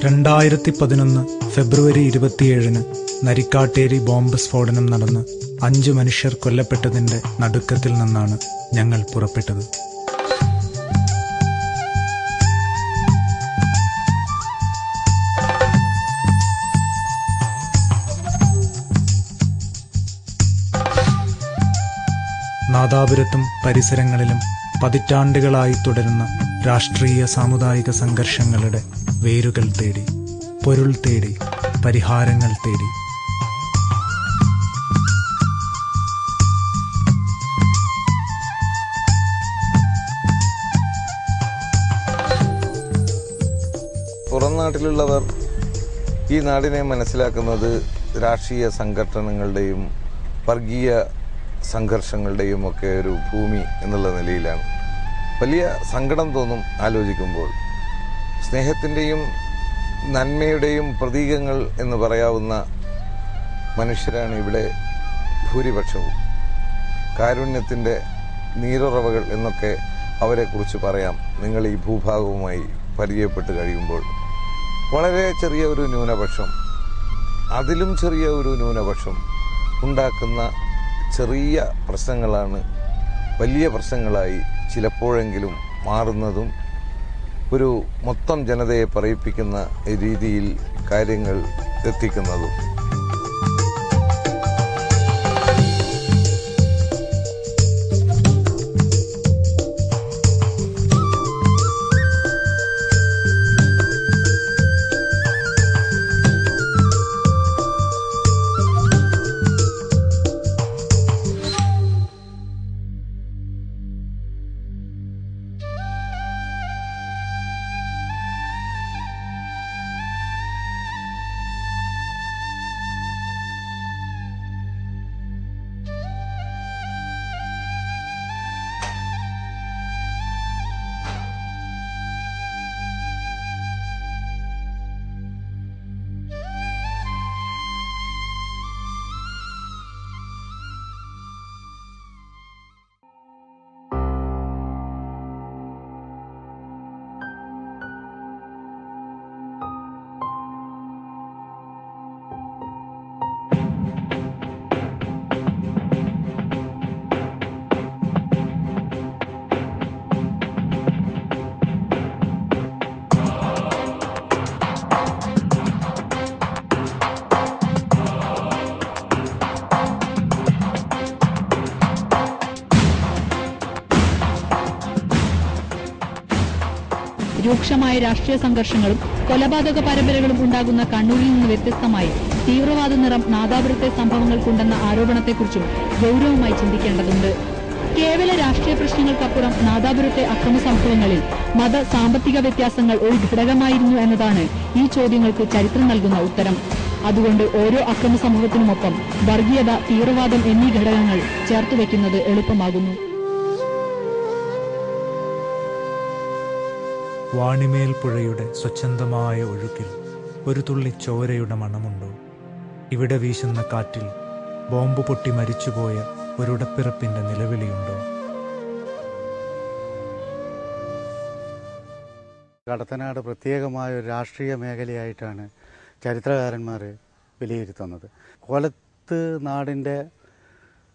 2011 ഫെബ്രുവരി 27 Narikkatteri bomb സ്ഫോടനം നടന്ന് 5 മനുഷ്യർ കൊല്ലപ്പെട്ടതിന്റെ നടുക്കത്തിൽ നിന്നാണ് ഞങ്ങൾ പുറപ്പെട്ടത്. നാദാപുരത്തും പരിസരങ്ങളിലും പതിറ്റാണ്ടുകളായി തുടരുന്ന രാഷ്ട്രീയ സാമുദായിക സംഘർഷങ്ങളുടെ വേരുകൾ തേടി, പൊരുൾ തേടി, പരിഹാരങ്ങൾ തേടി. പുറം നാട്ടിലുള്ളവർ ഈ നാടിനെ മനസ്സിലാക്കുന്നത് രാഷ്ട്രീയ സംഘടനകളുടെയും വർഗീയ സംഘർഷങ്ങളുടെയും ഒക്കെ ഒരു ഭൂമി എന്നുള്ള നിലയിലാണ്. വലിയ സങ്കടം തോന്നും ആലോചിക്കുമ്പോൾ. സ്നേഹത്തിൻ്റെയും നന്മയുടെയും പ്രതീകങ്ങൾ എന്ന് പറയാവുന്ന മനുഷ്യരാണ് ഇവിടെ ഭൂരിപക്ഷവും. കാരുണ്യത്തിൻ്റെ നീരുറവകൾ എന്നൊക്കെ അവരെക്കുറിച്ച് പറയാം. നിങ്ങൾ ഈ ഭൂഭാഗവുമായി പരിചയപ്പെട്ട് കഴിയുമ്പോൾ വളരെ ചെറിയ ഒരു ന്യൂനപക്ഷം, അതിലും ചെറിയ ഒരു ന്യൂനപക്ഷം ഉണ്ടാക്കുന്ന ചെറിയ പ്രശ്നങ്ങളാണ് വലിയ പ്രശ്നങ്ങളായി ചിലപ്പോഴെങ്കിലും മാറുന്നതും ഒരു മൊത്തം ജനതയെ പറയിപ്പിക്കുന്ന രീതിയിൽ കാര്യങ്ങൾ എത്തിക്കുന്നതും. രൂക്ഷമായ രാഷ്ട്രീയ സംഘർഷങ്ങളും കൊലപാതക പരമ്പരകളും ഉണ്ടാകുന്ന കണ്ണൂരിൽ നിന്ന് വ്യത്യസ്തമായി തീവ്രവാദ നിറം നാദാപുരത്തെ സംഭവങ്ങൾക്കുണ്ടെന്ന ആരോപണത്തെക്കുറിച്ചും ഗൌരവമായി ചിന്തിക്കേണ്ടതുണ്ട്. കേവല രാഷ്ട്രീയ പ്രശ്നങ്ങൾക്കപ്പുറം നാദാപുരത്തെ അക്രമ സംഭവങ്ങളിൽ മത സാമ്പത്തിക വ്യത്യാസങ്ങൾ ഒരു ഘടകമായിരുന്നു എന്നതാണ് ഈ ചോദ്യങ്ങൾക്ക് ചരിത്രം നൽകുന്ന ഉത്തരം. അതുകൊണ്ട് ഓരോ അക്രമ സംഭവത്തിനുമൊപ്പം വർഗീയത, തീവ്രവാദം എന്നീ ഘടകങ്ങൾ ചേർത്തുവെക്കുന്നത് എളുപ്പമാകുന്നു. വാണിമേൽ പുഴയുടെ സ്വച്ഛന്തമായ ഒഴുക്കിൽ ഒരു തുള്ളി ചോരയുടെ മണമുണ്ടോ? ഇവിടെ വീശുന്ന കാറ്റിൽ ബോംബ് പൊട്ടി മരിച്ചുപോയ ഒരുടപ്പിറപ്പിന്റെ നിലവിളിയുണ്ടോ? കടത്തനാട് പ്രത്യേകമായ ഒരു രാഷ്ട്രീയ മേഖലയായിട്ടാണ് ചരിത്രകാരന്മാർ വിലയിരുത്തുന്നത്. കൊലത്ത് നാടിൻ്റെ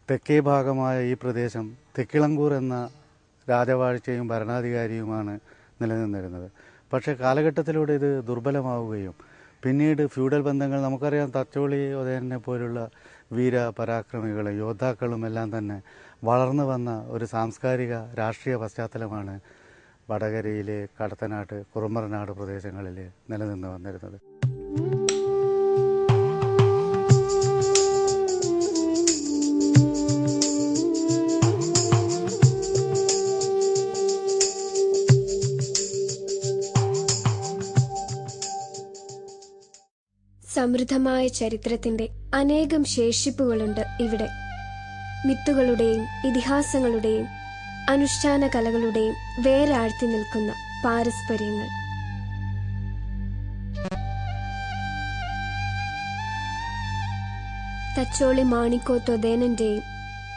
തെക്കേ ഭാഗമായ ഈ പ്രദേശം തെക്കിളങ്കൂർ എന്ന രാജവാഴ്ചയും ഭരണാധികാരിയുമാണ് നിലനിന്നിരുന്നത്. പക്ഷേ കാലഘട്ടത്തിലൂടെ ഇത് ദുർബലമാവുകയും പിന്നീട് ഫ്യൂഡൽ ബന്ധങ്ങൾ, നമുക്കറിയാം, തച്ചോളി ഉദയനെ പോലുള്ള വീരപരാക്രമികളും യോദ്ധാക്കളും എല്ലാം തന്നെ വളർന്നു വന്ന ഒരു സാംസ്കാരിക രാഷ്ട്രീയ പശ്ചാത്തലമാണ് വടകരയിലെ കടത്തനാട്, കുറുമ്പറനാട് പ്രദേശങ്ങളിൽ നിലനിന്ന് വന്നിരുന്നത്. സമൃദ്ധമായ ചരിത്രത്തിന്റെ അനേകം ശേഷിപ്പുകളുണ്ട് ഇവിടെ. മിത്തുകളുടെയും ഇതിഹാസങ്ങളുടെയും അനുഷ്ഠാന കലകളുടെയും വേരാഴ്ത്തി നിൽക്കുന്ന പാരസ്പര്യങ്ങൾ. തച്ചോളി മാണിക്കോത്തൊതേനന്റെയും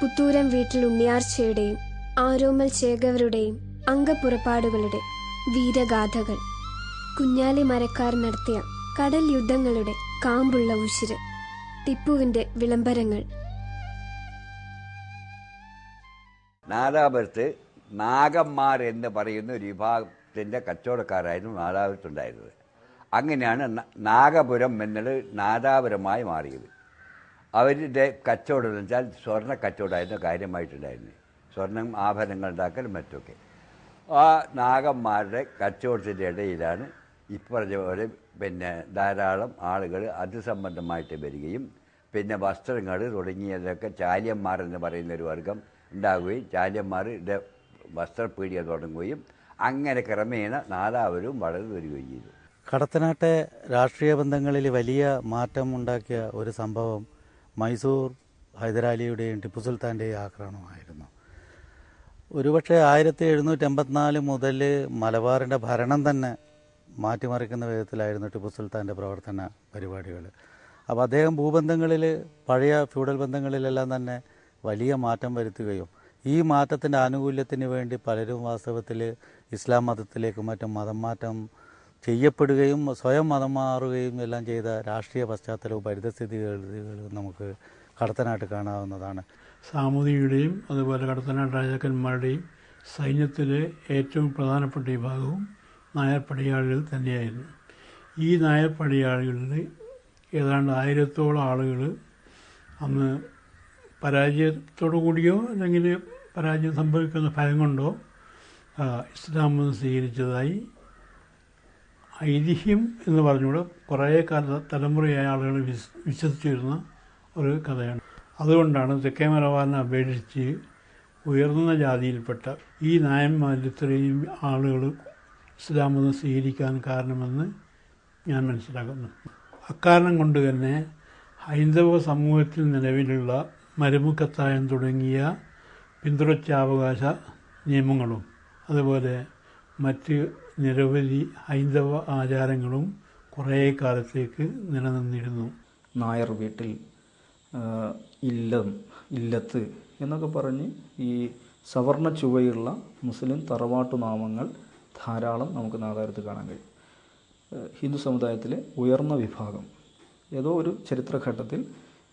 പുത്തൂരം വീട്ടിൽ ഉണ്ണിയാർച്ചയുടെയും ആരോമൽ ചേകവരുടെയും അംഗപ്പുറപ്പാടുകളുടെ വീരഗാഥകൾ കുഞ്ഞാലി മരക്കാർ നടത്തിയ കടൽ യുദ്ധങ്ങളുടെ കാമ്പുള്ള ഉശിര്, ടിപ്പുവിന്റെ വിളംബരങ്ങൾ. നാദാപുരത്ത് നാഗന്മാർ എന്ന് പറയുന്ന ഒരു വിഭാഗത്തിൻ്റെ കച്ചവടക്കാരായിരുന്നു നാദാപുരത്തുണ്ടായിരുന്നത്. അങ്ങനെയാണ് നാഗപുരം എന്നത് നാദാപുരമായി മാറിയത്. അവരുടെ കച്ചവടം എന്ന് വെച്ചാൽ സ്വർണ്ണ കച്ചവടമായിരുന്നു കാര്യമായിട്ടുണ്ടായിരുന്നത്. സ്വർണ്ണം ആഭരണങ്ങൾ ഉണ്ടാക്കലും മറ്റൊക്കെ. ആ നാഗന്മാരുടെ കച്ചവടത്തിൻ്റെ ഇടയിലാണ് ഇപ്പറഞ്ഞ പോലെ ധാരാളം ആളുകൾ അത് സംബന്ധമായിട്ട് വരികയും പിന്നെ വസ്ത്രങ്ങൾ തുടങ്ങിയതൊക്കെ ചാലിയന്മാർ എന്ന് പറയുന്നൊരു വർഗം ഉണ്ടാകുകയും ചാലിയന്മാരുടെ വസ്ത്രപ്പീടിക തുടങ്ങുകയും അങ്ങനെ ക്രമേണ നാദാപുരവും വളർന്നു വരികയും ചെയ്തു. കടത്തനാട്ടെ രാഷ്ട്രീയ ബന്ധങ്ങളിൽ വലിയ മാറ്റം ഉണ്ടാക്കിയ ഒരു സംഭവം മൈസൂർ ഹൈദരാലിയുടെയും ടിപ്പു സുൽത്താൻ്റെയും ആക്രമണമായിരുന്നു. ഒരുപക്ഷെ 1784 മുതൽ മലബാറിൻ്റെ ഭരണം തന്നെ മാറ്റിമറിക്കുന്ന വിധത്തിലായിരുന്നു ടിപ്പു സുൽത്താൻ്റെ പ്രവർത്തന പരിപാടികൾ. അപ്പോൾ അദ്ദേഹം ഭൂബന്ധങ്ങളിൽ പഴയ ഫ്യൂഡൽ ബന്ധങ്ങളിലെല്ലാം തന്നെ വലിയ മാറ്റം വരുത്തുകയും ഈ മാറ്റത്തിൻ്റെ ആനുകൂല്യത്തിന് വേണ്ടി പലരും വാസ്തവത്തിൽ ഇസ്ലാം മതത്തിലേക്കും മറ്റും മതം മാറ്റം ചെയ്യപ്പെടുകയും സ്വയം മതം മാറുകയും എല്ലാം ചെയ്ത രാഷ്ട്രീയ പശ്ചാത്തലവും പരിതസ്ഥിതികളും നമുക്ക് കടത്തനാട്ട് കാണാവുന്നതാണ്. സാമൂതിരിയുടെയും അതുപോലെ കടത്തനാട്ട് രാജാക്കന്മാരുടെയും സൈന്യത്തിലെ ഏറ്റവും പ്രധാനപ്പെട്ട വിഭാഗവും നായർ പടയാളികൾ തന്നെയായിരുന്നു. ഈ നായർ പടയാളികളിൽ ഏതാണ്ട് 1000-ഓളം ആളുകൾ അന്ന് പരാജയത്തോടു കൂടിയോ അല്ലെങ്കിൽ പരാജയം സംഭവിക്കുന്ന ഭയം കൊണ്ടോ ഇസ്ലാം മതം സ്വീകരിച്ചതായി ഐതിഹ്യം എന്ന് പറഞ്ഞുകൂടെ കുറേ തലമുറയായ ആളുകൾ വിശ്വസിച്ചിരുന്ന ഒരു കഥയാണ്. അതുകൊണ്ടാണ് തെക്കേ മലബാറിനെ അപേക്ഷിച്ച് ഉയർന്ന ജാതിയിൽപ്പെട്ട ഈ നായന്മാരിൽ ഇത്രയും ആളുകൾ ഇസ്ലാം മതം സ്വീകരിക്കാൻ കാരണമെന്ന് ഞാൻ മനസ്സിലാക്കുന്നു. അക്കാരണം കൊണ്ട് തന്നെ ഹൈന്ദവ സമൂഹത്തിൽ നിലവിലുള്ള മരുമുക്കത്തായം തുടങ്ങിയ പിന്തുടർച്ചാവകാശ നിയമങ്ങളും അതുപോലെ മറ്റ് നിരവധി ഹൈന്ദവ ആചാരങ്ങളും കുറേ കാലത്തേക്ക് നിലനിന്നിരുന്നു. നായർ വീട്ടിൽ ഇല്ലത്ത് എന്നൊക്കെ പറഞ്ഞ് ഈ സവർണ ചുവയുള്ള മുസ്ലിം തറവാട്ടു നാമങ്ങൾ ധാരാളം നമുക്ക് നാദാപുരത്ത് കാണാൻ കഴിയും. ഹിന്ദു സമുദായത്തിലെ ഉയർന്ന വിഭാഗം ഏതോ ഒരു ചരിത്രഘട്ടത്തിൽ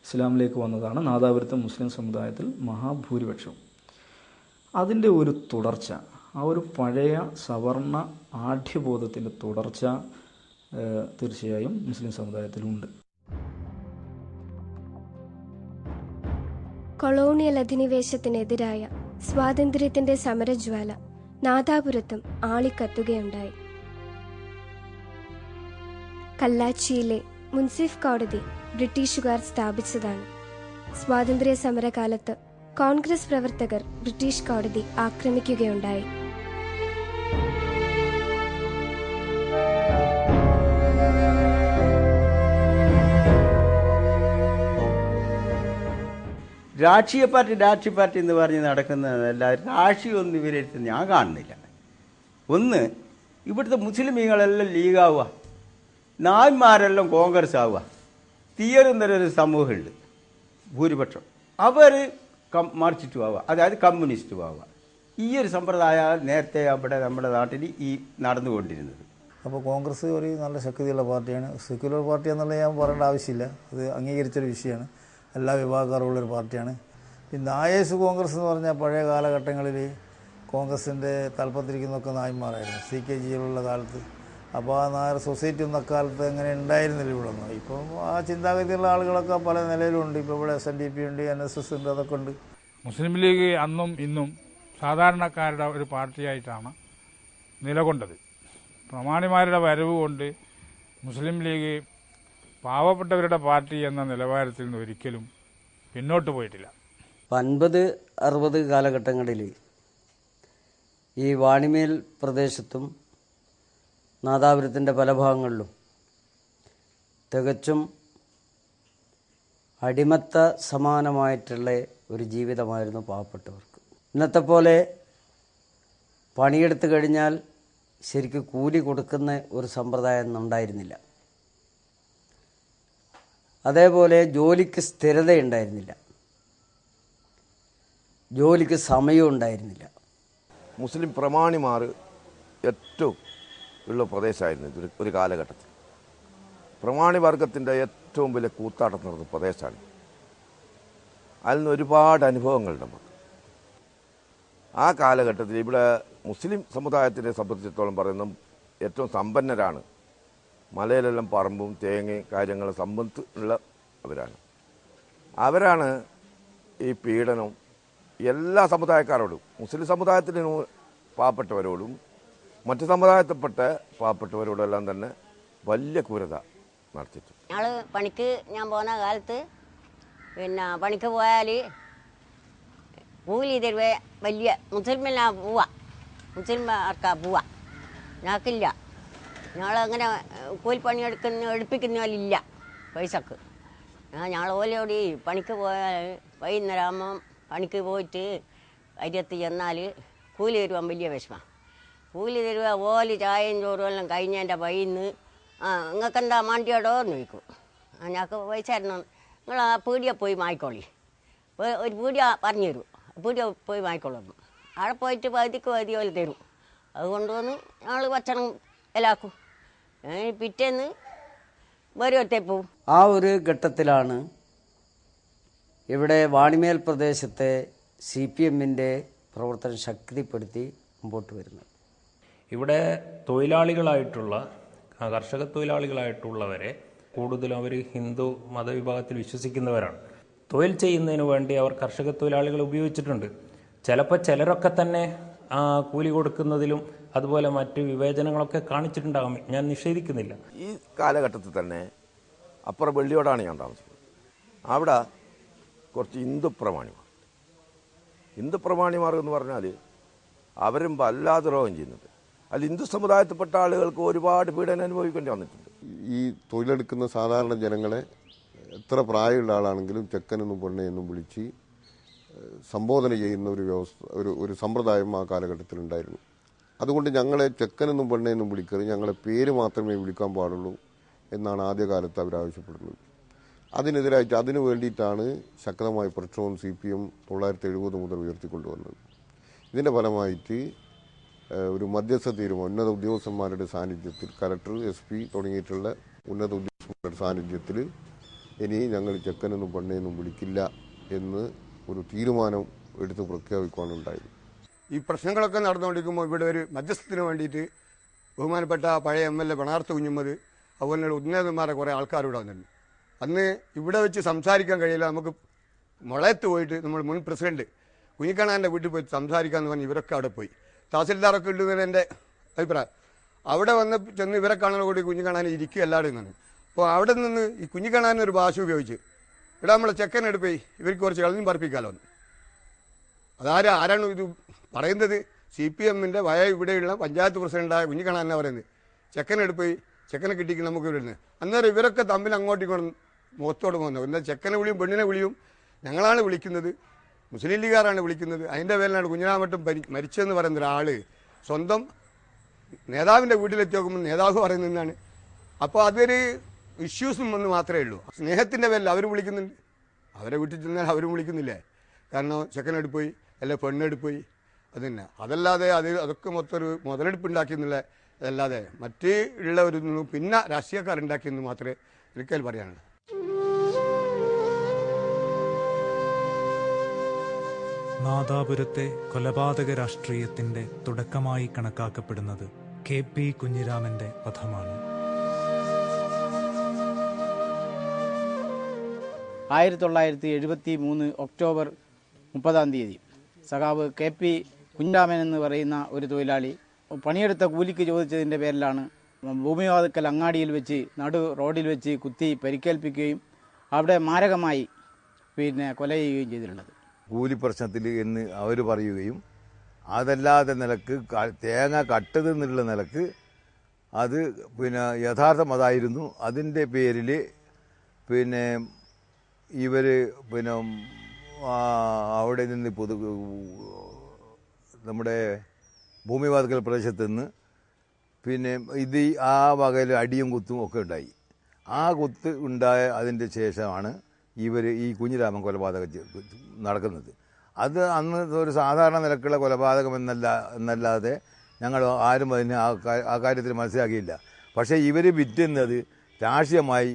ഇസ്ലാമിലേക്ക് വന്നതാണ് നാദാപുരത്തെ മുസ്ലിം സമുദായത്തിൽ മഹാഭൂരിപക്ഷവും. അതിൻ്റെ ഒരു തുടർച്ച, ആ ഒരു പഴയ സവർണ ആഢ്യബോധത്തിൻ്റെ തുടർച്ച തീർച്ചയായും മുസ്ലിം സമുദായത്തിലുണ്ട്. കൊളോണിയൽ അധിനിവേശത്തിനെതിരായ സ്വാതന്ത്ര്യത്തിന്റെ സമരജ്വാല നാദാപുരത്തും ആളിക്കത്തുകയുണ്ടായി. കല്ലാച്ചിയിലെ മുൻസിഫ് കോടതി ബ്രിട്ടീഷുകാർ സ്ഥാപിച്ചതാണ്. സ്വാതന്ത്ര്യ സമരകാലത്ത് കോൺഗ്രസ് പ്രവർത്തകർ ബ്രിട്ടീഷ് കോടതി ആക്രമിക്കുകയുണ്ടായി. രാഷ്ട്രീയ പാർട്ടി എന്ന് പറഞ്ഞ് നടക്കുന്നതല്ല. രാഷ്ട്രീയമൊന്നും ഇവരെടുത്ത് ഞാൻ കാണുന്നില്ല. ഒന്ന്, ഇവിടുത്തെ മുസ്ലിമീങ്ങളെല്ലാം ലീഗാവുക, നായന്മാരെല്ലാം കോൺഗ്രസ് ആവുക, തീയറുന്നൊരു സമൂഹമുണ്ട് ഭൂരിപക്ഷം, അവർ മറിച്ചിട്ട് ആവുക, അതായത് കമ്മ്യൂണിസ്റ്റ് ആവുക. ഈ ഒരു സമ്പ്രദായം നേരത്തെ അവിടെ നമ്മുടെ നാട്ടിൽ ഈ നടന്നുകൊണ്ടിരുന്നത്. അപ്പോൾ കോൺഗ്രസ് ഒരു നല്ല ശക്തിയുള്ള പാർട്ടിയാണ്. സെക്യുലർ പാർട്ടി എന്നുള്ളത് ഞാൻ പറയേണ്ട ആവശ്യമില്ല, അത് അംഗീകരിച്ചൊരു വിഷയമാണ്. എല്ലാ വിഭാഗക്കാരുള്ളൊരു പാർട്ടിയാണ്. പിന്നെ IS കോൺഗ്രസ് എന്ന് പറഞ്ഞാൽ പഴയ കാലഘട്ടങ്ങളിൽ കോൺഗ്രസിൻ്റെ തലപ്പത്തിരിക്കുന്നതൊക്കെ നായന്മാരായിരുന്നു, CKG-യിലുള്ള കാലത്ത്. അപ്പോൾ ആ നായർ സൊസൈറ്റി ഒന്നും അക്കാലത്ത് അങ്ങനെ ഉണ്ടായിരുന്നില്ല ഇവിടെ ഒന്നും. ഇപ്പം ആ ചിന്താഗതിയുള്ള ആളുകളൊക്കെ പല നിലയിലുണ്ട്. ഇപ്പോൾ ഇവിടെ SNDP ഉണ്ട്, NSS ഉണ്ട്, അതൊക്കെ ഉണ്ട്. മുസ്ലിം ലീഗ് അന്നും ഇന്നും സാധാരണക്കാരുടെ ഒരു പാർട്ടിയായിട്ടാണ് നിലകൊണ്ടത്. പ്രമാണിമാരുടെ വരവ് കൊണ്ട് മുസ്ലിം ലീഗ് പാവപ്പെട്ടവരുടെ പാർട്ടി എന്ന നിലവാരത്തിൽ നിന്ന് ഒരിക്കലും പിന്നോട്ട് പോയിട്ടില്ല. 50-60 കാലഘട്ടങ്ങളിൽ ഈ വാണിമേൽ പ്രദേശത്തും നാദാപുരത്തിൻ്റെ പല ഭാഗങ്ങളിലും തികച്ചും അടിമത്ത സമാനമായിട്ടുള്ള ഒരു ജീവിതമായിരുന്നു പാവപ്പെട്ടവർക്ക്. ഇന്നത്തെ പോലെ പണിയെടുത്ത് കഴിഞ്ഞാൽ ശരിക്കും കൂലി കൊടുക്കുന്ന ഒരു സമ്പ്രദായം ഉണ്ടായിരുന്നില്ല. അതേപോലെ ജോലിക്ക് സ്ഥിരതയുണ്ടായിരുന്നില്ല, ജോലിക്ക് സമയം ഉണ്ടായിരുന്നില്ല. മുസ്ലിം പ്രമാണിമാർ ഏറ്റവും ഉള്ള പ്രദേശമായിരുന്നു ഇത് ഒരു കാലഘട്ടത്തിൽ. പ്രമാണി വർഗത്തിൻ്റെ ഏറ്റവും വലിയ കൂത്താട്ടം നടന്ന പ്രദേശമാണ്. അതിൽ നിന്ന് ഒരുപാട് അനുഭവങ്ങളുണ്ട് നമുക്ക്. ആ കാലഘട്ടത്തിൽ ഇവിടെ മുസ്ലിം സമുദായത്തിനെ സംബന്ധിച്ചിടത്തോളം പറയുന്ന ഏറ്റവും സമ്പന്നരാണ്. മലയിലെല്ലാം പറമ്പും തേങ്ങയും കാര്യങ്ങളും സമ്പത്ത് ഉള്ള അവരാണ് ഈ പീഡനം എല്ലാ സമുദായക്കാരോടും, മുസ്ലിം സമുദായത്തിന് പാവപ്പെട്ടവരോടും മറ്റ് സമുദായത്തിൽപ്പെട്ട പാവപ്പെട്ടവരോടും എല്ലാം തന്നെ വലിയ ക്രൂരത നടത്തിയിട്ടു. ഞങ്ങൾ പണിക്ക് ഞാൻ പോകുന്ന കാലത്ത് പിന്നെ പണിക്ക് പോയാൽ കൂലി തരുവേ വലിയ മുസ്ലിമിനാ പോവാ, മുസ്ലിംമാർക്കാ പോവാ, ഞങ്ങൾക്കില്ല. ഞങ്ങളങ്ങനെ കൂലിപ്പണി എടുപ്പിക്കുന്നവരില്ല പൈസക്ക്. ഞങ്ങൾ ഓലോടി പണിക്ക് പോയാൽ വൈകുന്നേരമാകുമ്പം പണിക്ക് പോയിട്ട് അരിയത്ത് ചെന്നാൽ കൂലി തരുവാൻ വലിയ വിഷമം. കൂലി തരുക ഓല് ചായയും ചോറും എല്ലാം കഴിഞ്ഞതിൻ്റെ വൈന്ന് നിങ്ങൾക്ക് എന്താ മാണ്ടിയോടോ എന്ന് ചോദിക്കും. ഞങ്ങൾക്ക് പൈസ തരണം, നിങ്ങൾ ആ പീടിയ പോയി വാങ്ങിക്കോളി, ഒരു പീടിയ പറഞ്ഞു തരും, പീടിയ പോയി വാങ്ങിക്കോളും. അവിടെ പോയിട്ട് പകുതിക്ക് പകുതി പോലെ തരും. അതുകൊണ്ടുവന്ന് ഞങ്ങൾ ഭക്ഷണം എല്ലാക്കും. പിറ്റേന്ന് വേറെ പോവും. ആ ഒരു ഘട്ടത്തിലാണ് ഇവിടെ വാണിമേൽ പ്രദേശത്തെ CPMൻ്റെ പ്രവർത്തനം ശക്തിപ്പെടുത്തി മുമ്പോട്ട് വരുന്നത്. ഇവിടെ തൊഴിലാളികളായിട്ടുള്ള കർഷക തൊഴിലാളികളായിട്ടുള്ളവരെ കൂടുതലും അവർ ഹിന്ദു മതവിഭാഗത്തിൽ വിശ്വസിക്കുന്നവരാണ്. തൊഴിൽ ചെയ്യുന്നതിന് വേണ്ടി അവർ കർഷക തൊഴിലാളികൾ ഉപയോഗിച്ചിട്ടുണ്ട്. ചിലപ്പോൾ ചിലരൊക്കെ തന്നെ കൂലി കൊടുക്കുന്നതിലും അതുപോലെ മറ്റ് വിവേചനങ്ങളൊക്കെ കാണിച്ചിട്ടുണ്ടാകും, ഞാൻ നിഷേധിക്കുന്നില്ല. ഈ കാലഘട്ടത്തിൽ തന്നെ അപ്പുറം വെള്ളിയോടാണ് ഞാൻ താമസിക്കുന്നത്. അവിടെ കുറച്ച് ഹിന്ദു പ്രമാണിമാർ എന്ന് പറഞ്ഞാൽ അവരും വല്ലാതെ ദ്രോഹം ചെയ്യുന്നുണ്ട്. അതിൽ ഹിന്ദു സമുദായത്തിൽപ്പെട്ട ആളുകൾക്ക് ഒരുപാട് പീഡനം അനുഭവിക്കേണ്ടി വന്നിട്ടുണ്ട്. ഈ തൊഴിലെടുക്കുന്ന സാധാരണ ജനങ്ങളെ എത്ര പ്രായമുള്ള ആളാണെങ്കിലും ചെക്കനെന്നും പെണ്ണെന്നും വിളിച്ച് സംബോധന ചെയ്യുന്ന ഒരു വ്യവസ്ഥ, ഒരു സമ്പ്രദായം ആ കാലഘട്ടത്തിലുണ്ടായിരുന്നു. അതുകൊണ്ട് ഞങ്ങളെ ചെക്കനെന്നും പെണ്ണെന്നും വിളിക്കരുത്, ഞങ്ങളെ പേര് മാത്രമേ വിളിക്കാൻ പാടുള്ളൂ എന്നാണ് ആദ്യകാലത്ത് അവരാവശ്യപ്പെടുന്നത്. അതിനെതിരായിട്ട് അതിനു വേണ്ടിയിട്ടാണ് ശക്തമായ പ്രക്ഷോഭം CPM 1970 മുതൽ ഉയർത്തിക്കൊണ്ടുവന്നത്. ഇതിൻ്റെ ഫലമായിട്ട് ഒരു മധ്യസ്ഥ തീരുമാനം ഉന്നത ഉദ്യോഗസ്ഥന്മാരുടെ സാന്നിധ്യത്തിൽ കലക്ടർ, SP തുടങ്ങിയിട്ടുള്ള ഉന്നത ഉദ്യോഗസ്ഥന്മാരുടെ സാന്നിധ്യത്തിൽ ഇനി ഞങ്ങൾ ചെക്കനെന്നും പെണ്ണെന്നും വിളിക്കില്ല എന്ന് ഒരു തീരുമാനം എടുത്ത് പ്രഖ്യാപിക്കുകയാണ് ഉണ്ടായത്. ഈ പ്രശ്നങ്ങളൊക്കെ നടന്നുകൊണ്ടിരിക്കുമ്പോൾ ഇവിടെ ഒരു മധ്യസ്ഥത്തിന് വേണ്ടിയിട്ട് ബഹുമാനപ്പെട്ട പഴയ MLA പണാർത്ത് കുഞ്ഞുമ്മദ് അതുപോലെ ഉന്നതന്മാരെ കുറേ ആൾക്കാരിവിടെ വന്നിട്ടുണ്ട്. അന്ന് ഇവിടെ വെച്ച് സംസാരിക്കാൻ കഴിയില്ല, നമുക്ക് മുളയത്ത് പോയിട്ട് നമ്മൾ മുൻ പ്രസിഡന്റ് കുഞ്ഞിക്കണ്ണാൻ്റെ വീട്ടിൽ പോയി സംസാരിക്കാമെന്ന് പറഞ്ഞ് ഇവരൊക്കെ അവിടെ പോയി. തഹസിൽദാറൊക്കെ ഉണ്ടെന്ന് എൻ്റെ അഭിപ്രായം. അവിടെ വന്ന് ചെന്ന് ഇവരെ കാണാൻ കൂടി കുഞ്ഞിക്കണ്ണാൻ ഇരിക്കുക എല്ലാവരും നിന്നു. അപ്പോൾ അവിടെ നിന്ന് ഈ കുഞ്ഞിക്കണ്ണാനൊരു ഭാഷ ഉപയോഗിച്ച് ഇവിടെ നമ്മളെ ചെക്കനെടുപ്പേ ഇവർക്ക് കുറച്ച് കളഞ്ഞും പറപ്പിക്കാമല്ലോ എന്ന്. ആരാണ് ഇത് പറയുന്നത്? CPMൻ്റെ ഇവിടെയുള്ള പഞ്ചായത്ത് പ്രസിഡന്റായ കുഞ്ഞിക്കണ്ണാനാണ് പറയുന്നത്. ചെക്കനെടുപ്പേ ചെക്കനെ കിട്ടിക്ക് നമുക്ക് വരുന്നത്. അന്നേരം ഇവരൊക്കെ തമ്മിൽ അങ്ങോട്ടേക്ക് മുഖത്തോട് പോകുന്നത്. എന്നാൽ ചെക്കനെ വിളിയും പെണ്ണിനെ വിളിയും ഞങ്ങളാണ് വിളിക്കുന്നത്, മുസ്ലിം ലീഗുകാരാണ് വിളിക്കുന്നത്. അതിൻ്റെ പേരിലാണ് കുഞ്ഞിരാമട്ടം മരിച്ചതെന്ന് പറയുന്ന ഒരാൾ സ്വന്തം നേതാവിൻ്റെ വീട്ടിലെത്തി നോക്കുമ്പോൾ നേതാവ് പറയുന്നതാണ്. അപ്പോൾ അതൊരു ഇഷ്യൂസും ഒന്ന് മാത്രമേ ഉള്ളൂ. സ്നേഹത്തിൻ്റെ പേരിൽ അവർ വിളിക്കുന്നുണ്ട്, അവരെ വീട്ടിൽ ചെന്നാൽ അവരും വിളിക്കുന്നില്ലേ? കാരണം ചെക്കനെടുപ്പോയി അല്ലെ പെണ്ണെടുപ്പോയി അത് തന്നെ. അതല്ലാതെ അതൊക്കെ മൊത്തം ഒരു മുതലെടുപ്പുണ്ടാക്കിയെന്നുള്ള അതല്ലാതെ മറ്റ് ഉള്ള ഒരു പിന്നെ രാഷ്ട്രീയക്കാരുണ്ടാക്കിയെന്ന് മാത്രമേ എനിക്കതിൽ പറയാനുള്ളൂ. നാദാപുരത്തെ കൊലപാതക രാഷ്ട്രീയത്തിന്റെ തുടക്കമായി കണക്കാക്കപ്പെടുന്നത് KP കുഞ്ഞിരാമന്റെ വധമാണ്. 1973 ഒക്ടോബർ 30 സഖാവ് KP കുഞ്ഞിരാമൻ എന്ന് പറയുന്ന ഒരു തൊഴിലാളി പണിയെടുത്ത കൂലിക്ക് ചോദിച്ചതിൻ്റെ പേരിലാണ് ഭൂമിവാതുക്കൽ അങ്ങാടിയിൽ വെച്ച് റോഡിൽ വെച്ച് കുത്തി പരിക്കേൽപ്പിക്കുകയും അവിടെ മാരകമായി കൊല ചെയ്യുകയും ചെയ്തിട്ടുള്ളത്. കൂലി പ്രശ്നത്തിൽ എന്ന് അവർ പറയുകയും അതല്ലാതെ നിലക്ക് തേങ്ങ കട്ടത് എന്നുള്ള നിലക്ക് അത് യഥാർത്ഥം അതായിരുന്നു. അതിൻ്റെ പേരിൽ ഇവർ അവിടെ നിന്ന് നമ്മുടെ ഭൂമിവാതുക്കൽ പ്രദേശത്ത് നിന്ന് ഇത് ആ വകയിൽ അടിയും കുത്തും ഒക്കെ ഉണ്ടായി. ആ കുത്ത് ഉണ്ടായ അതിൻ്റെ ശേഷമാണ് ഈ കുഞ്ഞിരാമൻ കൊലപാതകം നടക്കുന്നത്. അത് അന്ന് ഒരു സാധാരണ നിലക്കുള്ള കൊലപാതകം എന്നല്ലാതെ ഞങ്ങൾ ആരും അതിന് ആ കാര്യത്തിൽ മനസ്സിലാക്കിയില്ല. പക്ഷേ ഇവർ വിറ്റുന്നത് രാഷ്ട്രീയമായി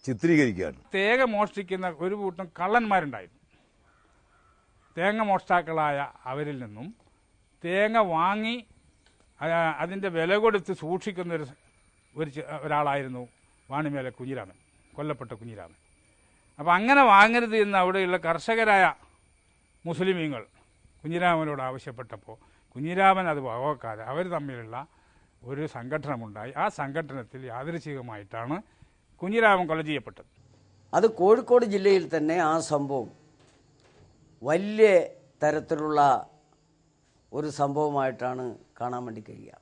ചിത്രീകരിക്കുകയാണ്. തേങ്ങ മോഷ്ടിക്കുന്ന ഒരു കൂട്ടം കള്ളന്മാരുണ്ടായിരുന്നു. തേങ്ങ മോഷ്ടാക്കളായ അവരിൽ നിന്നും തേങ്ങ വാങ്ങി അതിൻ്റെ വില കൊടുത്ത് സൂക്ഷിക്കുന്ന ഒരാളായിരുന്നു വാണിമേലെ കുഞ്ഞിരാമൻ, കൊല്ലപ്പെട്ട കുഞ്ഞിരാമൻ. അപ്പോൾ അങ്ങനെ വാങ്ങരുത് എന്ന് അവിടെയുള്ള കർഷകരായ മുസ്ലിമീങ്ങൾ കുഞ്ഞിരാമനോട് ആവശ്യപ്പെട്ടപ്പോൾ കുഞ്ഞിരാമൻ അത് വകവെക്കാതെ അവർ തമ്മിലുള്ള ഒരു സംഘടനമുണ്ടായി. ആ സംഘടനത്തിൽ യാദൃച്ഛികമായിട്ടാണ് കുഞ്ഞിരാമൻ കൊല ചെയ്യപ്പെട്ടത്. അത് കോഴിക്കോട് ജില്ലയിൽ തന്നെ ആ സംഭവം വലിയ തരത്തിലുള്ള ഒരു സംഭവമായിട്ടാണ് കാണാൻ വേണ്ടി കഴിയുക.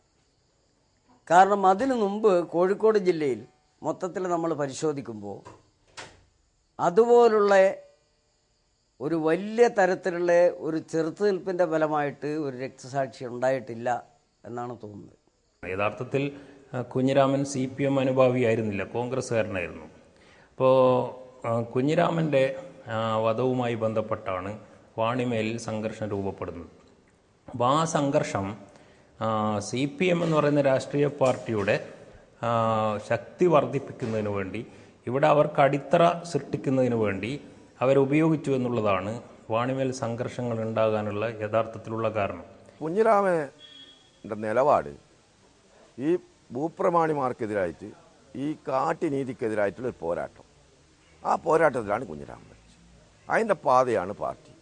കാരണം അതിനു മുമ്പ് കോഴിക്കോട് ജില്ലയിൽ മൊത്തത്തിൽ നമ്മൾ പരിശോധിക്കുമ്പോൾ അതുപോലുള്ള ഒരു വലിയ തരത്തിലുള്ള ഒരു ചെറുത്തുനിൽപ്പിൻ്റെ ഫലമായിട്ട് ഒരു രക്തസാക്ഷി ഉണ്ടായിട്ടില്ല എന്നാണ് തോന്നുന്നത്. യഥാർത്ഥത്തിൽ കുഞ്ഞിരാമൻ CPM അനുഭാവിയായിരുന്നില്ല, കോൺഗ്രസ്സുകാരനായിരുന്നു. അപ്പോൾ കുഞ്ഞിരാമൻ്റെ വധവുമായി ബന്ധപ്പെട്ടാണ് വാണിമേലിൽ സംഘർഷം രൂപപ്പെടുന്നത്. അപ്പോൾ ആ സംഘർഷം CPM എന്ന് പറയുന്ന രാഷ്ട്രീയ പാർട്ടിയുടെ ശക്തി വർദ്ധിപ്പിക്കുന്നതിന് വേണ്ടി, ഇവിടെ അവർക്ക് അടിത്തറ സൃഷ്ടിക്കുന്നതിന് വേണ്ടി അവരുപയോഗിച്ചു എന്നുള്ളതാണ് വാണിമേൽ സംഘർഷങ്ങൾ ഉണ്ടാകാനുള്ള യഥാർത്ഥത്തിലുള്ള കാരണം. കുഞ്ഞിരാമൻ്റെ നിലപാട് ഈ ഭൂപ്രമാണിമാർക്കെതിരായിട്ട്, ഈ കാട്ടുനീതിക്കെതിരായിട്ടുള്ളൊരു പോരാട്ടം, ആ പോരാട്ടത്തിലാണ് കുഞ്ഞിരാമൻ മരിച്ചത്. അതിൻ്റെ പാതയാണ് പാർട്ടി.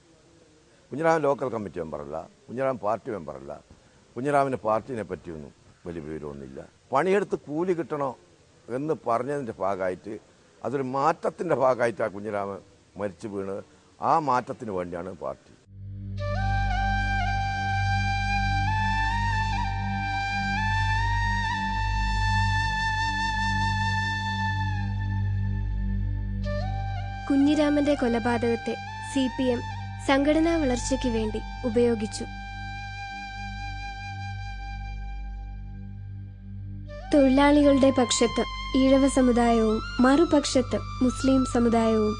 കുഞ്ഞിരാമൻ ലോക്കൽ കമ്മിറ്റി മെമ്പറല്ല, കുഞ്ഞിരാമൻ പാർട്ടി മെമ്പറല്ല, കുഞ്ഞിരാമന് പാർട്ടിനെ പറ്റിയൊന്നും വലിയ വിവരമൊന്നുമില്ല. പണിയെടുത്ത് കൂലി കിട്ടണോ എന്ന് പറഞ്ഞതിൻ്റെ ഭാഗമായിട്ട്, അതൊരു മാറ്റത്തിൻ്റെ ഭാഗമായിട്ടാണ് കുഞ്ഞിരാമൻ മരിച്ചു വീണ്. ആ മാറ്റത്തിന് വേണ്ടിയാണ് പാർട്ടി. കുഞ്ഞിരാമന്റെ കൊലപാതകത്തെ CPM സംഘടനാ വളർച്ചയ്ക്ക് വേണ്ടി ഉപയോഗിച്ചു. തൊഴിലാളികളുടെ പക്ഷത്ത് ഈഴവ സമുദായവും മറുപക്ഷത്ത് മുസ്ലിം സമുദായവും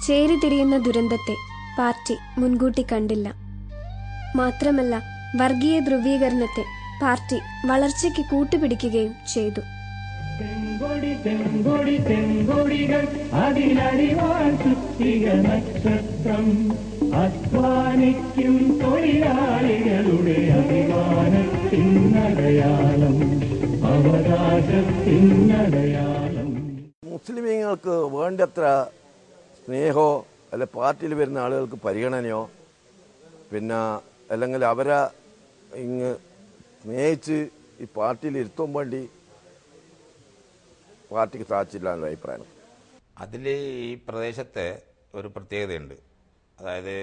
ചേരിതിരിയുന്ന ദുരന്തത്തെ പാർട്ടി മുൻകൂട്ടി കണ്ടില്ല. മാത്രമല്ല, വർഗീയ ധ്രുവീകരണത്തെ പാർട്ടി വളർച്ചയ്ക്ക് കൂട്ടുപിടിക്കുകയും ചെയ്തു. അധ്വാനിക്കും തൊഴിലാളികളുടെ അഭിമാനത്തിനടയാളം, അവകാശത്തിനടയാളം. മുസ്ലിമീങ്ങൾക്ക് വേണ്ടത്ര സ്നേഹമോ അല്ല പാർട്ടിയിൽ വരുന്ന ആളുകൾക്ക് പരിഗണനയോ പിന്നെ അല്ലെങ്കിൽ അവരെ ഇങ്ങ് സ്നേഹിച്ച് ഈ പാർട്ടിയിൽ ഇരുത്താൻ വേണ്ടി പാർട്ടിക്ക് സാധിച്ചില്ല എന്ന അഭിപ്രായം. അതിൽ ഈ പ്രദേശത്തെ ഒരു പ്രത്യേകതയുണ്ട്. അതായത്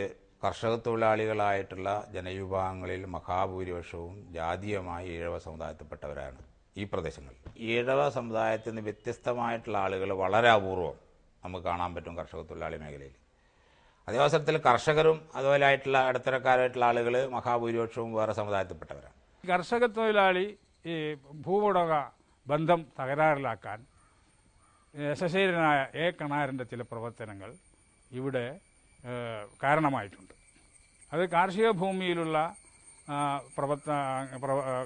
കർഷക തൊഴിലാളികളായിട്ടുള്ള ജനവിഭാഗങ്ങളിൽ മഹാഭൂരിപക്ഷവും ജാതീയമായി ഈഴവ സമുദായത്തിൽപ്പെട്ടവരാണ് ഈ പ്രദേശങ്ങളിൽ. ഈഴവ സമുദായത്തിൽ നിന്ന് വ്യത്യസ്തമായിട്ടുള്ള ആളുകൾ വളരെ അപൂർവം നമുക്ക് കാണാൻ പറ്റും കർഷക തൊഴിലാളി മേഖലയിൽ. അതേ അവസരത്തിൽ കർഷകരും അതുപോലെയായിട്ടുള്ള ഇടത്തരക്കാരായിട്ടുള്ള ആളുകൾ മഹാഭൂരിപക്ഷവും വേറെ സമുദായത്തിൽപ്പെട്ടവരാണ്. കർഷക തൊഴിലാളി ഈ ഭൂവുടക ബന്ധം തകരാറിലാക്കാൻ യശസ്വീരനായ A. കണാരൻ്റെ ചില പ്രവർത്തനങ്ങൾ ഇവിടെ കാരണമായിട്ടുണ്ട്. അത് കാർഷിക ഭൂമിയിലുള്ള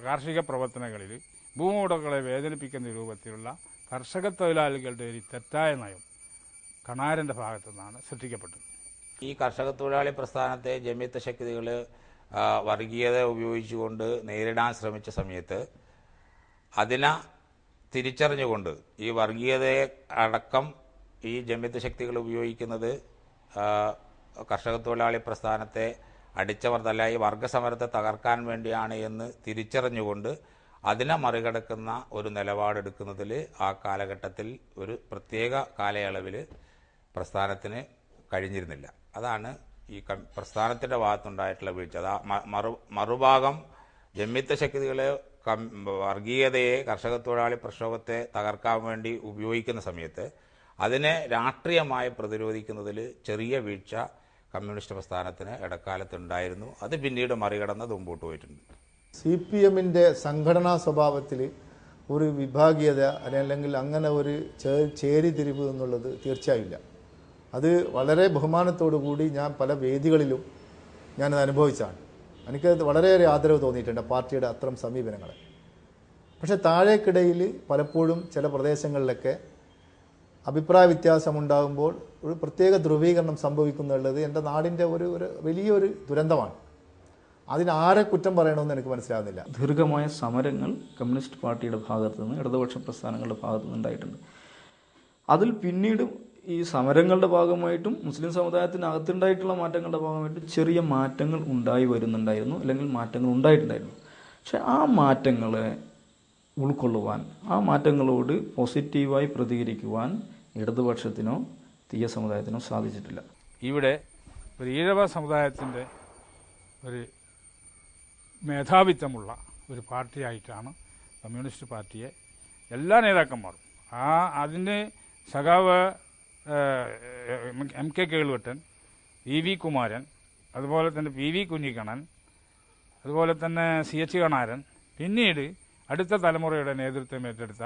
കാർഷിക പ്രവർത്തനങ്ങളിൽ ഭൂവുടകളെ വേദനിപ്പിക്കുന്ന രൂപത്തിലുള്ള കർഷക തൊഴിലാളികളുടെ ഒരു തെറ്റായ നയം കണാരൻ്റെ ഭാഗത്തു നിന്നാണ് സൃഷ്ടിക്കപ്പെട്ടത്. ഈ കർഷക തൊഴിലാളി പ്രസ്ഥാനത്തെ ജമിയത്ത് ശക്തികൾ വർഗീയത ഉപയോഗിച്ചുകൊണ്ട് നേരിടാൻ ശ്രമിച്ച സമയത്ത് അതിനെ തിരിച്ചറിഞ്ഞുകൊണ്ട് ഈ വർഗീയതയെ അടക്കം ഈ ജമിയത്ത് ശക്തികൾ ഉപയോഗിക്കുന്നത് കർഷക തൊഴിലാളി പ്രസ്ഥാനത്തെ അടിച്ചമർത്തല്ല, ഈ വർഗസമരത്തെ തകർക്കാൻ വേണ്ടിയാണ് എന്ന് തിരിച്ചറിഞ്ഞുകൊണ്ട് അതിനെ മറികടക്കുന്ന ഒരു നിലപാടെടുക്കുന്നതിൽ ആ കാലഘട്ടത്തിൽ ഒരു പ്രത്യേക കാലയളവിൽ പ്രസ്ഥാനത്തിന് കഴിഞ്ഞിരുന്നില്ല. അതാണ് ഈ പ്രസ്ഥാനത്തിൻ്റെ ഭാഗത്തുണ്ടായിട്ടുള്ള വീഴ്ച. അത് മറുഭാഗം ജമ്മിത്ത ശക്തികളെ വർഗീയതയെ കർഷക തൊഴിലാളി പ്രക്ഷോഭത്തെ തകർക്കാൻ വേണ്ടി ഉപയോഗിക്കുന്ന സമയത്ത് അതിനെ രാഷ്ട്രീയമായി പ്രതിരോധിക്കുന്നതിൽ ചെറിയ വീഴ്ച കമ്മ്യൂണിസ്റ്റ് പ്രസ്ഥാനത്തിന് ഇടക്കാലത്തുണ്ടായിരുന്നു. അത് പിന്നീട് മറികടന്ന് മുമ്പോട്ട് പോയിട്ടുണ്ട്. CPMന്റെ സംഘടനാ സ്വഭാവത്തിൽ ഒരു വിഭാഗീയത അല്ലെങ്കിൽ അങ്ങനെ ഒരു ചേരിതിരിവ് എന്നുള്ളത് തീർച്ചയായില്ല. അത് വളരെ ബഹുമാനത്തോടു കൂടി ഞാൻ പല വേദികളിലും ഞാനത് അനുഭവിച്ചാണ്. എനിക്ക് വളരെയേറെ ആദരവ് തോന്നിയിട്ടുണ്ട് പാർട്ടിയുടെ അത്തരം സമീപനങ്ങൾ. പക്ഷേ താഴേക്കിടയിൽ പലപ്പോഴും ചില പ്രദേശങ്ങളിലൊക്കെ അഭിപ്രായ വ്യത്യാസമുണ്ടാകുമ്പോൾ ഒരു പ്രത്യേക ധ്രുവീകരണം സംഭവിക്കുന്നുള്ളത് എൻ്റെ നാടിൻ്റെ ഒരു വലിയൊരു ദുരന്തമാണ്. അതിന് ആരെ കുറ്റം പറയണമെന്ന് എനിക്ക് മനസ്സിലാകുന്നില്ല. ദീർഘമായ സമരങ്ങൾ കമ്മ്യൂണിസ്റ്റ് പാർട്ടിയുടെ ഭാഗത്തു നിന്ന്, ഇടതുപക്ഷ പ്രസ്ഥാനങ്ങളുടെ ഭാഗത്തു നിന്ന് ഉണ്ടായിട്ടുണ്ട്. അതിൽ പിന്നീട് ഈ സമരങ്ങളുടെ ഭാഗമായിട്ടും മുസ്ലിം സമുദായത്തിനകത്തുണ്ടായിട്ടുള്ള മാറ്റങ്ങളുടെ ഭാഗമായിട്ടും ചെറിയ മാറ്റങ്ങൾ ഉണ്ടായി വരുന്നുണ്ടായിരുന്നു, അല്ലെങ്കിൽ മാറ്റങ്ങൾ ഉണ്ടായിട്ടുണ്ടായിരുന്നു. പക്ഷെ ആ മാറ്റങ്ങളെ ഉൾക്കൊള്ളുവാൻ, ആ മാറ്റങ്ങളോട് പോസിറ്റീവായി പ്രതികരിക്കുവാൻ ഇടതുപക്ഷത്തിനോ തീയ സമുദായത്തിനോ സാധിച്ചിട്ടില്ല. ഇവിടെ ഒരു ഈഴവ സമുദായത്തിൻ്റെ ഒരു മേധാവിത്വമുള്ള ഒരു പാർട്ടിയായിട്ടാണ് കമ്മ്യൂണിസ്റ്റ് പാർട്ടിയെ എല്ലാ നേതാക്കന്മാരും അതിന് സഖാവ് M K Keluvettan, E V Kumaran, അതുപോലെ തന്നെ പി വി കുഞ്ഞിക്കണ്ണൻ, അതുപോലെ തന്നെ സി എച്ച് കണാരൻ, പിന്നീട് അടുത്ത തലമുറയുടെ നേതൃത്വം ഏറ്റെടുത്ത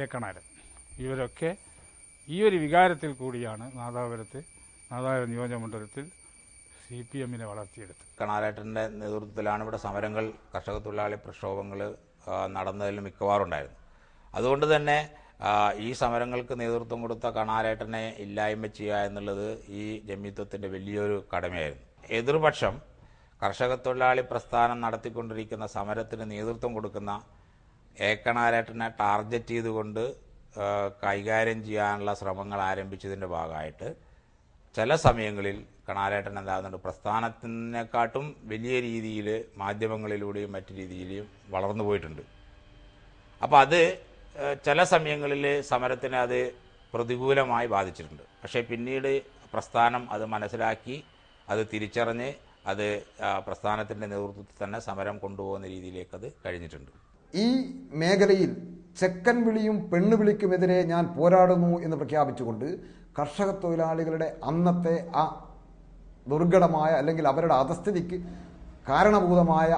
എ കണാരൻ, ഇവരൊക്കെ ഈ ഒരു വികാരത്തിൽ കൂടിയാണ് നാദാപുരം നിയോജകമണ്ഡലത്തിൽ CPM വളർത്തിയെടുത്തത്. കണാരേട്ടൻ്റെ നേതൃത്വത്തിലാണ് ഇവിടെ സമരങ്ങൾ, കർഷക തൊഴിലാളി പ്രക്ഷോഭങ്ങൾ നടന്നതിൽ മിക്കവാറും ഉണ്ടായിരുന്നു. അതുകൊണ്ട് തന്നെ ഈ സമരങ്ങൾക്ക് നേതൃത്വം കൊടുത്ത കണാരേട്ടനെ ഇല്ലായ്മ ചെയ്യുക എന്നുള്ളത് ഈ ജമിയത്വത്തിൻ്റെ വലിയൊരു കടമയായിരുന്നു. എതിർപക്ഷം കർഷക തൊഴിലാളി പ്രസ്ഥാനം നടത്തിക്കൊണ്ടിരിക്കുന്ന സമരത്തിന് നേതൃത്വം കൊടുക്കുന്ന എ കണാരേട്ടനെ ടാർഗറ്റ് ചെയ്തുകൊണ്ട് കൈകാര്യം ചെയ്യാനുള്ള ശ്രമങ്ങൾ ആരംഭിച്ചതിൻ്റെ ഭാഗമായിട്ട് ചില സമയങ്ങളിൽ കണാരേട്ടൻ എന്താകുന്നുണ്ട്, പ്രസ്ഥാനത്തിനെക്കാട്ടും വലിയ രീതിയിൽ മാധ്യമങ്ങളിലൂടെയും മറ്റു രീതിയിലും വളർന്നു പോയിട്ടുണ്ട്. അപ്പോൾ അത് ചില സമയങ്ങളിൽ സമരത്തിന് അത് പ്രതികൂലമായി ബാധിച്ചിട്ടുണ്ട്. പക്ഷേ പിന്നീട് പ്രസ്ഥാനം അത് മനസ്സിലാക്കി അത് തിരിച്ചറിഞ്ഞ് അത് പ്രസ്ഥാനത്തിൻ്റെ നേതൃത്വത്തിൽ തന്നെ സമരം കൊണ്ടുപോകുന്ന രീതിയിലേക്ക് അത് കഴിഞ്ഞിട്ടുണ്ട്. ഈ മേഖലയിൽ ചെക്കൻ വിളിയും പെണ്ണുവിളിക്കുമെതിരെ ഞാൻ പോരാടുന്നു എന്ന് പ്രഖ്യാപിച്ചുകൊണ്ട് കർഷക തൊഴിലാളികളുടെ അന്നത്തെ ആ ദുർഘടമായ അല്ലെങ്കിൽ അവരുടെ അധസ്ഥിതിക്ക് കാരണഭൂതമായ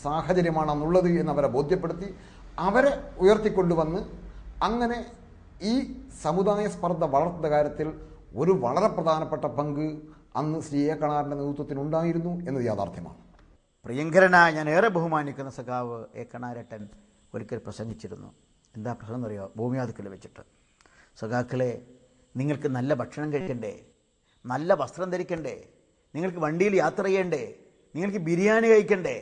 സാഹചര്യമാണെന്നുള്ളത് എന്നവരെ ബോധ്യപ്പെടുത്തി അവരെ ഉയർത്തിക്കൊണ്ടുവന്ന് അങ്ങനെ ഈ സമുദായ സ്പർദ്ധ വളർത്തുന്ന കാര്യത്തിൽ ഒരു വളരെ പ്രധാനപ്പെട്ട പങ്ക് അന്ന് ശ്രീ എ കണാരൻ്റെ നേതൃത്വത്തിനുണ്ടായിരുന്നു എന്നത് യാഥാർത്ഥ്യമാണ്. പ്രിയങ്കരനായ ഞാൻ ഏറെ ബഹുമാനിക്കുന്ന സഖാവ് എ കണാരേട്ടൻ ഒരിക്കൽ പ്രസംഗിച്ചിരുന്നു. എന്താ പ്രസംഗം എന്നറിയോ? ഭൂമിവാതുക്കൽ വെച്ചിട്ട്, സഖാക്കളെ, നിങ്ങൾക്ക് നല്ല ഭക്ഷണം കഴിക്കണ്ടേ, നല്ല വസ്ത്രം ധരിക്കണ്ടേ, നിങ്ങൾക്ക് വണ്ടിയിൽ യാത്ര ചെയ്യണ്ടേ, നിങ്ങൾക്ക് ബിരിയാണി കഴിക്കണ്ടേ,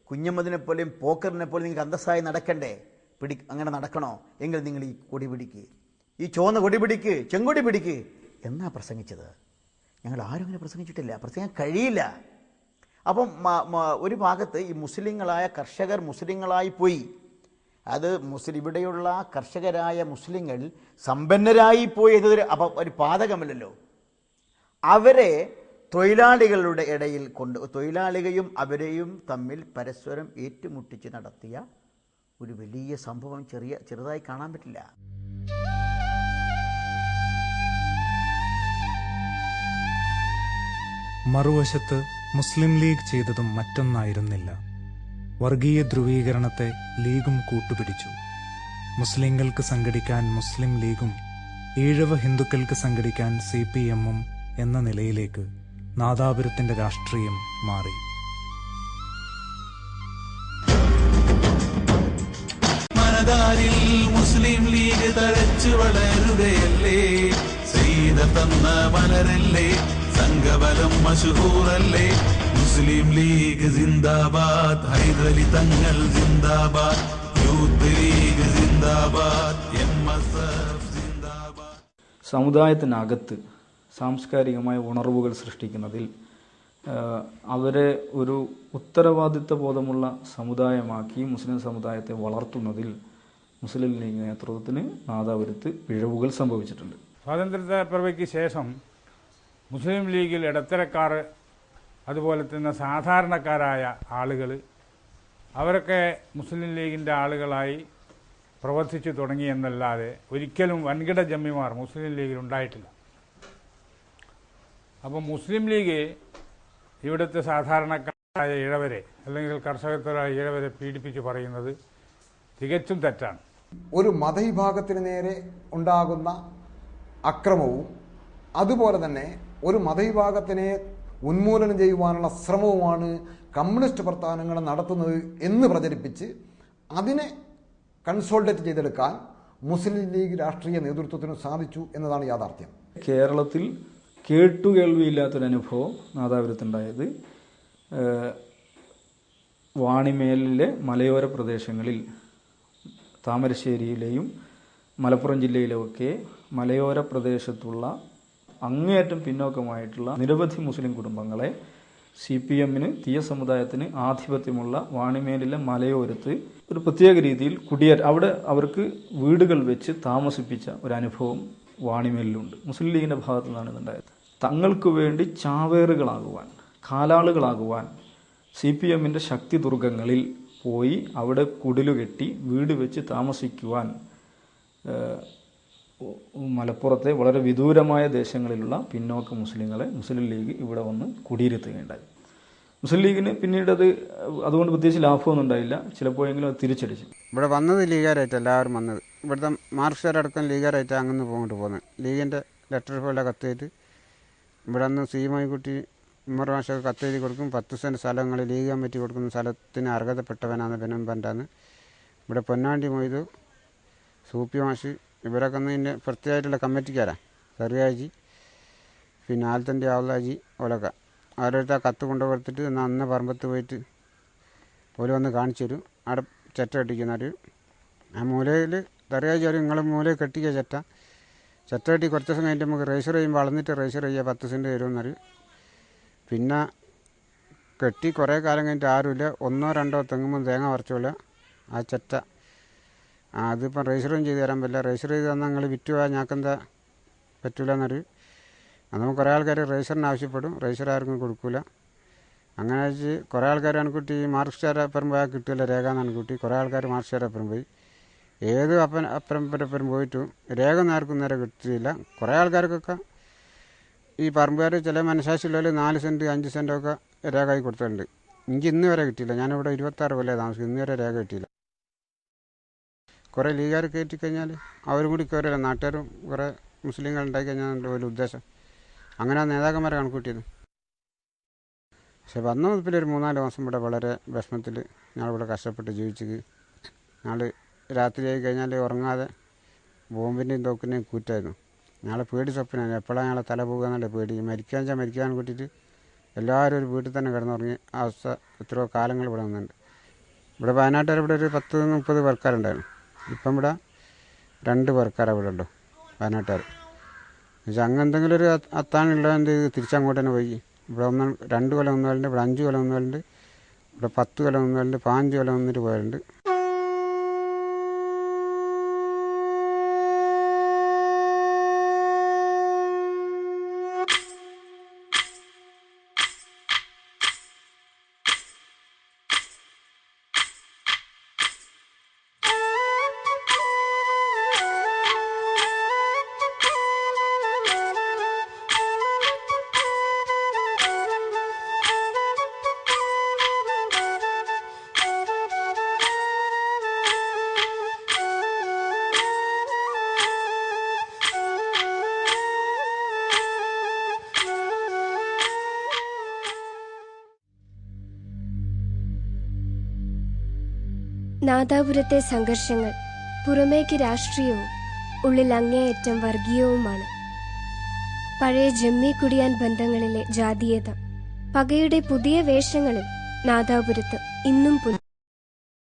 കുഞ്ഞമ്മദിനെ പോലെയും പോക്കറിനെ പോലെയും നിങ്ങൾക്ക് അന്തസ്സായി നടക്കണ്ടേ, അങ്ങനെ നടക്കണോ എങ്കിൽ നിങ്ങൾ ഈ കൊടി പിടിക്ക്, ഈ ചുവന്ന കൊടി പിടിക്ക്, ചെങ്കൊടി പിടിക്ക് എന്നാ പ്രസംഗിച്ചത്. ഞങ്ങൾ ആരും അങ്ങനെ പ്രസംഗിച്ചിട്ടില്ല, പ്രസംഗിക്കാൻ കഴിയില്ല. അപ്പം ഒരു ഭാഗത്ത് ഈ മുസ്ലിങ്ങളായ കർഷകർ മുസ്ലിങ്ങളായി പോയി. അത് ഇവിടെയുള്ള കർഷകരായ മുസ്ലിങ്ങൾ സമ്പന്നരായി പോയി എന്നതൊരു ഒരു പാതകമല്ലല്ലോ. അവരെ തൊഴിലാളികളുടെ ഇടയിൽ തൊഴിലാളികളും അവരെയും തമ്മിൽ പരസ്പരം ഏറ്റുമുട്ടിച്ച് നടത്തിയ ഒരു വലിയ സംഭവം ചെറുതായി കാണാൻ പറ്റില്ല. മറുവശത്ത് മുസ്ലിം ലീഗ് ചെയ്തതും മറ്റൊന്നായിരുന്നില്ല. വർഗീയ ധ്രുവീകരണത്തെ ലീഗും കൂട്ടുപിടിച്ചു. മുസ്ലിങ്ങൾക്ക് സംഘടിക്കാൻ മുസ്ലിം ലീഗും ഈഴവ ഹിന്ദുക്കൾക്ക് സംഘടിക്കാൻ CPM-ഉം എന്ന നിലയിലേക്ക് നാദാപുരത്തിന്റെ രാഷ്ട്രീയം മാറി. മനതാരിൽ മുസ്ലിം ലീഗ് തഴച്ചു വളരുകയല്ലേ, സീത തന്ന മലരല്ലേ, സംഘബലം മശഹൂറല്ലേ, മുസ്ലിം ലീഗ് ജിന്ദാബാദ്, ഹൈദരലി തങ്ങൾ ജിന്ദാബാദ്, യൂത്ത് ലീഗ് ജിന്ദാബാദ്, MSF ജിന്ദാബാദ്. സമുദായത്തിനകത്ത് സാംസ്കാരികമായ ഉണർവുകൾ സൃഷ്ടിക്കുന്നതിൽ അവരെ ഒരു ഉത്തരവാദിത്വ ബോധമുള്ള സമുദായമാക്കി മുസ്ലിം സമുദായത്തെ വളർത്തുന്നതിൽ മുസ്ലിം ലീഗ് നേതൃത്വത്തിന് നാദാപുരത്ത് പിഴവുകൾ സംഭവിച്ചിട്ടുണ്ട്. സ്വാതന്ത്ര്യപ്രവയ്ക്ക് ശേഷം മുസ്ലിം ലീഗിൽ ഇടത്തരക്കാർ, അതുപോലെ തന്നെ സാധാരണക്കാരായ ആളുകൾ, അവരൊക്കെ മുസ്ലിം ലീഗിൻ്റെ ആളുകളായി പ്രവർത്തിച്ചു തുടങ്ങിയെന്നല്ലാതെ ഒരിക്കലും വൻകിട ജമ്മിമാർ മുസ്ലിം ലീഗിൽ ഉണ്ടായിട്ടില്ല. അപ്പോൾ മുസ്ലിം ലീഗ് ഇവിടുത്തെ സാധാരണക്കാരായ ഇഴവരെ അല്ലെങ്കിൽ കർഷകത്തൊഴിലാളി ഇഴവരെ പീഡിപ്പിച്ച് പറയുന്നത് തികച്ചും തെറ്റാണ്. ഒരു മതവിഭാഗത്തിന് നേരെ ഉണ്ടാകുന്ന അക്രമവും അതുപോലെ തന്നെ ഒരു മതവിഭാഗത്തിനെ ഉന്മൂലനം ചെയ്യുവാനുള്ള ശ്രമവുമാണ് കമ്മ്യൂണിസ്റ്റ് പ്രസ്ഥാനങ്ങൾ നടത്തുന്നത് എന്ന് പ്രചരിപ്പിച്ച് അതിനെ കൺസോൾട്ടേറ്റ് ചെയ്തെടുക്കാൻ മുസ്ലിം ലീഗ് രാഷ്ട്രീയ നേതൃത്വത്തിന് സാധിച്ചു എന്നതാണ് യാഥാർത്ഥ്യം. കേരളത്തിൽ കേട്ടുകേൾവിയില്ലാത്തൊരനുഭവം നാദാപുരത്തുണ്ടായത് വാണിമേലിലെ മലയോര പ്രദേശങ്ങളിൽ താമരശ്ശേരിയിലെയും മലപ്പുറം ജില്ലയിലുമൊക്കെ മലയോര പ്രദേശത്തുള്ള അങ്ങേയറ്റം പിന്നോക്കമായിട്ടുള്ള നിരവധി മുസ്ലിം കുടുംബങ്ങളെ CPM-ന് തീയ സമുദായത്തിന് ആധിപത്യമുള്ള വാണിമേലിലെ മലയോരത്ത് ഒരു പ്രത്യേക രീതിയിൽ അവിടെ അവർക്ക് വീടുകൾ വെച്ച് താമസിപ്പിച്ച ഒരു അനുഭവം വാണിമേലിലുണ്ട്. മുസ്ലിം ലീഗിൻ്റെ ഭാഗത്തു നിന്നാണ് ഇതുണ്ടായത്. തങ്ങൾക്ക് വേണ്ടി ചാവേറുകളാകുവാൻ, കാലാളുകളാകുവാൻ CPM-ൻ്റെ ശക്തി ദുർഗങ്ങളിൽ പോയി അവിടെ കുടിലുകെട്ടി വീട് വെച്ച് താമസിക്കുവാൻ മലപ്പുറത്തെ വളരെ വിദൂരമായ ദേശങ്ങളിലുള്ള പിന്നോക്ക മുസ്ലിങ്ങളെ മുസ്ലിം ലീഗ് ഇവിടെ വന്ന് കുടിയിരുത്തുകയുണ്ടായി. മുസ്ലിം ലീഗിന് പിന്നീട് അതുകൊണ്ട് പ്രത്യേകിച്ച് ലാഭമൊന്നും ഉണ്ടായില്ല. ചിലപ്പോഴെങ്കിലും അത് തിരിച്ചടിച്ചു. ഇവിടെ വന്നത് ലീഗാരായിട്ട് എല്ലാവരും വന്നത്. ഇവിടുത്തെ മാർക്സിയറടക്കം ലീഗാരായിട്ട് അങ്ങനെ പോകുന്നത്. ലീഗിൻ്റെ ലെറ്റർ പോലെ കത്തെഴുതി ഇവിടെ നിന്ന് സീമൈക്കുട്ടി ഉമ്മർ മാഷൊക്കെ കത്തെഴുതി കൊടുക്കും. 10 സെൻറ്റ് സ്ഥലങ്ങൾ ലീഗ് കമ്മിറ്റി കൊടുക്കുന്ന സ്ഥലത്തിന് അർഹതപ്പെട്ടവനാണ് പെനമ്പൻ്റാന്ന്. ഇവിടെ പൊന്നാണ്ടി മൊയ്തു, സൂപ്പി മാഷ് ഇവരൊക്കെ ഒന്ന് ഇതിൻ്റെ പ്രത്യേകമായിട്ടുള്ള കമ്മിറ്റിക്കാരാണ്. ചെറിയാജി, പിന്നെ ആൽത്തൻ്റെ ആവലാജി ഓലൊക്കെ അവരടുത്ത് ആ കത്ത് കൊണ്ടുകൊടുത്തിട്ട് അന്ന് പറമ്പത്ത് പോയിട്ട് ഓല് വന്ന് കാണിച്ചു തരും. അവിടെ ചെറ്റ കെട്ടിക്കുന്നവർ ആ മൂലയിൽ ചെറിയാജി അവർ നിങ്ങൾ മൂലയിൽ കെട്ടിക്കുക ചെറ്റ കെട്ടി കുറച്ച് ദിവസം കഴിഞ്ഞിട്ട് നമുക്ക് രജിസ്റ്റർ ചെയ്യുമ്പോൾ വളർന്നിട്ട് രജിസ്റ്റർ ചെയ്യുക 10 സെൻറ്റ് തരുമെന്നൊരു. പിന്നെ കെട്ടി കുറേ കാലം കഴിഞ്ഞിട്ട് ആരുമില്ല, 1-2 തെങ്ങുമ്പോൾ തേങ്ങ പറിച്ചോളൂ. ആ ചെറ്റ അതിപ്പം രജിസ്റ്ററും ചെയ്ത് തരാൻ പറ്റില്ല. രജിസ്റ്റർ ചെയ്ത് തന്നാൽ നിങ്ങൾ വിറ്റ് പോയാൽ ഞങ്ങൾക്കെന്താ പറ്റില്ല എന്നൊരു. അത് നമുക്ക് കുറേ ആൾക്കാർ രജിസ്റ്ററിന് ആവശ്യപ്പെടും, രജിസ്റ്റർ ആർക്കും കൊടുക്കില്ല. അങ്ങനെ വെച്ച് കുറേ ആൾക്കാർ അണക്കുട്ടി മാർക്സിയറപ്പുറം പോയാൽ കിട്ടില്ല രേഖ എന്നാണ് കുട്ടി. കുറേ ആൾക്കാർ മാർക്സിയറപ്പുറം പോയി. ഏത് അപ്പുറം പോയിട്ടും രേഖ ഒന്നും ആർക്കും നേരെ കിട്ടിയില്ല. കുറേ ആൾക്കാർക്കൊക്കെ ഈ പറമ്പുകാർ ചില മനഃശാസ്ത്രമുള്ളവർ 4 സെൻറ്റ് 5 സെൻറ്റൊക്കെ രേഖയായി കൊടുത്തിട്ടുണ്ട്. എനിക്ക് ഇന്ന് വരെ കിട്ടിയില്ല. ഞാനിവിടെ 26 കൊല്ലം താമസിക്കും, ഇന്ന് വരെ രേഖ കിട്ടിയില്ല. കുറേ ലീഗുകാർ കയറ്റിക്കഴിഞ്ഞാൽ അവരും കൂടി കയറില്ല. നാട്ടുകാരും കുറേ മുസ്ലിങ്ങൾ ഉണ്ടായി കഴിഞ്ഞാൽ ഒരു ഉദ്ദേശം. അങ്ങനെ നേതാക്കന്മാരെ കണക്കൂട്ടിയത്. പക്ഷെ വന്ന മുതലൊരു 3-4 മാസം ഇവിടെ വളരെ വിഷമത്തിൽ ഞങ്ങളിവിടെ കഷ്ടപ്പെട്ട് ജീവിച്ചത്. ഞങ്ങൾ രാത്രി ആയി കഴിഞ്ഞാൽ ഉറങ്ങാതെ ബോംബിൻ്റെയും തോക്കിൻ്റെയും കൂറ്റായിരുന്നു. ഞങ്ങളെ പേടി സ്വപ്നമാണ്. എപ്പോഴാണ് ഞങ്ങളെ തല പോകുക എന്നുള്ള പേടി. മരിക്കാൻ കൂട്ടിയിട്ട് എല്ലാവരും ഒരു വീട്ടിൽ തന്നെ കിടന്നുറങ്ങി അവസ്ഥ എത്രയോ കാലങ്ങൾ ഇവിടെ വന്നിട്ടുണ്ട്. ഇവിടെ വയനാട്ടിൽ ഇവിടെ ഒരു 10-30 പേർക്കാരുണ്ടായിരുന്നു. ഇപ്പം ഇവിടെ 2 പേർക്കാരാണ് ഇവിടെ ഉണ്ടോ വയനാട്ടുകാർ. പക്ഷേ അങ്ങ് എന്തെങ്കിലും ഒരു അത്താണുള്ളത് എന്ത് തിരിച്ചങ്ങോട്ട് തന്നെ പോയി. ഇവിടെ 2 കൊല്ലം നിന്നവരുണ്ട്, ഇവിടെ 5 കൊല്ലം നിന്നവരുണ്ട്, ഇവിടെ 10 കൊല്ലം നിന്നവരുണ്ട്, 15 കൊല്ലം നിന്നിട്ട് പോയവരുണ്ട്. നാദാപുരത്തെ സംഘർഷങ്ങൾ പുറമേക്ക് രാഷ്ട്രീയവും ഉള്ളിൽ അങ്ങേയറ്റം വർഗീയവുമാണ്. പഴയ ജമ്മി കുടിയാൻ ബന്ധങ്ങളിലെ ജാതീയത പകയുടെ പുതിയ വേഷങ്ങളിൽ നാദാപുരത്ത് ഇന്നും